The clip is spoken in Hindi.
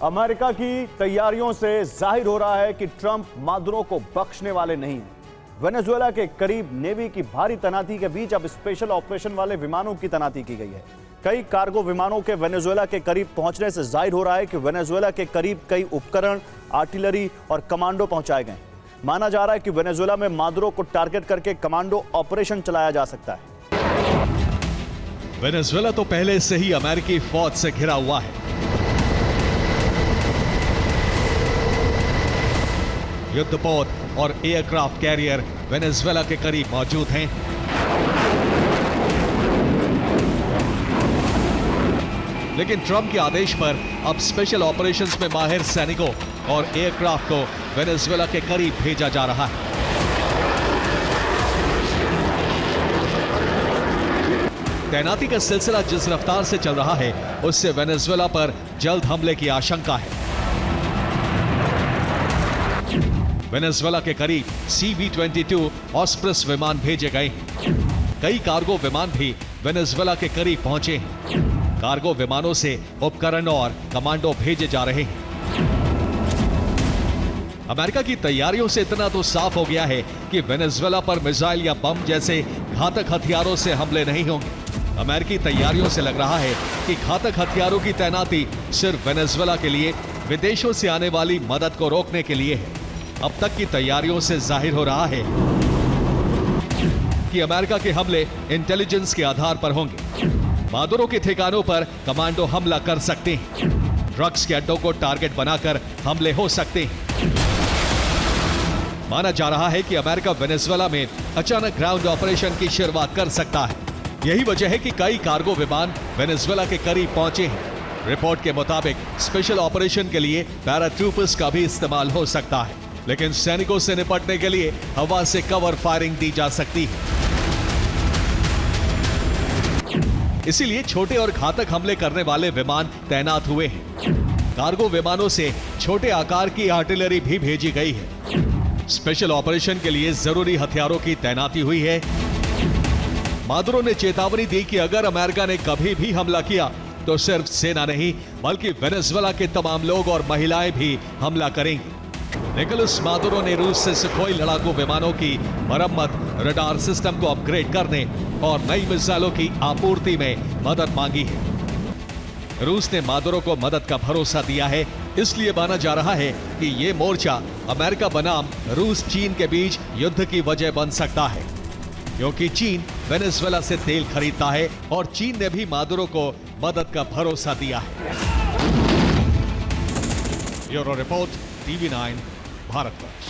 अमेरिका की तैयारियों से जाहिर हो रहा है कि ट्रंप मादुरो को बख्शने वाले नहीं हैं। वेनेजुएला के करीब नेवी की भारी तैनाती के बीच अब स्पेशल ऑपरेशन वाले विमानों की तैनाती की गई है। कई कार्गो विमानों के वेनेजुएला के करीब पहुंचने से जाहिर हो रहा है कि वेनेजुएला के करीब कई उपकरण, आर्टिलरी और कमांडो पहुंचाए गए। माना जा रहा है कि वेनेजुएला में मादुरो को टारगेट करके कमांडो ऑपरेशन चलाया जा सकता है। वेनेजुएला तो पहले से ही अमेरिकी फौज से घिरा हुआ है। युद्धपोत और एयरक्राफ्ट कैरियर वेनेजुएला के करीब मौजूद हैं। लेकिन ट्रंप के आदेश पर अब स्पेशल ऑपरेशंस में माहिर सैनिकों और एयरक्राफ्ट को वेनेजुएला के करीब भेजा जा रहा है। तैनाती का सिलसिला जिस रफ्तार से चल रहा है, उससे वेनेजुएला पर जल्द हमले की आशंका है। वेनेजुएला के करीब CV-22 ऑस्प्रिस विमान भेजे गए हैं। कई कार्गो विमान भी वेनेजुएला के करीब पहुंचे हैं। कार्गो विमानों से उपकरण और कमांडो भेजे जा रहे हैं। अमेरिका की तैयारियों से इतना तो साफ हो गया है कि वेनेजुएला पर मिसाइल या बम जैसे घातक हथियारों से हमले नहीं होंगे। अमेरिकी तैयारियों से लग रहा है कि घातक हथियारों की तैनाती सिर्फ वेनेजुएला के लिए विदेशों से आने वाली मदद को रोकने के लिए है। अब तक की तैयारियों से जाहिर हो रहा है कि अमेरिका के हमले इंटेलिजेंस के आधार पर होंगे। मादुरो के ठिकानों पर कमांडो हमला कर सकते हैं। ड्रग्स के अड्डों को टारगेट बनाकर हमले हो सकते हैं। माना जा रहा है कि अमेरिका वेनेजुएला में अचानक ग्राउंड ऑपरेशन की शुरुआत कर सकता है। यही वजह है कि कई कार्गो विमान वेनेजुएला के करीब पहुंचे हैं। रिपोर्ट के मुताबिक स्पेशल ऑपरेशन के लिए पैराट्रूपर्स का भी इस्तेमाल हो सकता है, लेकिन सैनिकों से निपटने के लिए हवा से कवर फायरिंग दी जा सकती है। इसीलिए छोटे और घातक हमले करने वाले विमान तैनात हुए हैं। कार्गो विमानों से छोटे आकार की आर्टिलरी भी भेजी गई है। स्पेशल ऑपरेशन के लिए जरूरी हथियारों की तैनाती हुई है। मादुरो ने चेतावनी दी कि अगर अमेरिका ने कभी भी हमला किया तो सिर्फ सेना नहीं बल्कि वेनेजुएला के तमाम लोग और महिलाएं भी हमला करेंगी। निकोलस मादुरो ने रूस से सुखोई लड़ाकू विमानों की मरम्मत, रडार सिस्टम को अपग्रेड करने और नई मिसाइलों की आपूर्ति में मदद मांगी है। रूस ने मादुरो को मदद का भरोसा दिया है। इसलिए माना जा रहा है कि ये मोर्चा अमेरिका बनाम रूस चीन के बीच युद्ध की वजह बन सकता है, क्योंकि चीन वेनेजुएला से तेल खरीदता है और चीन ने भी मादुरो को मदद का भरोसा दिया है। Bureau report, TV9 Bharatvarsh.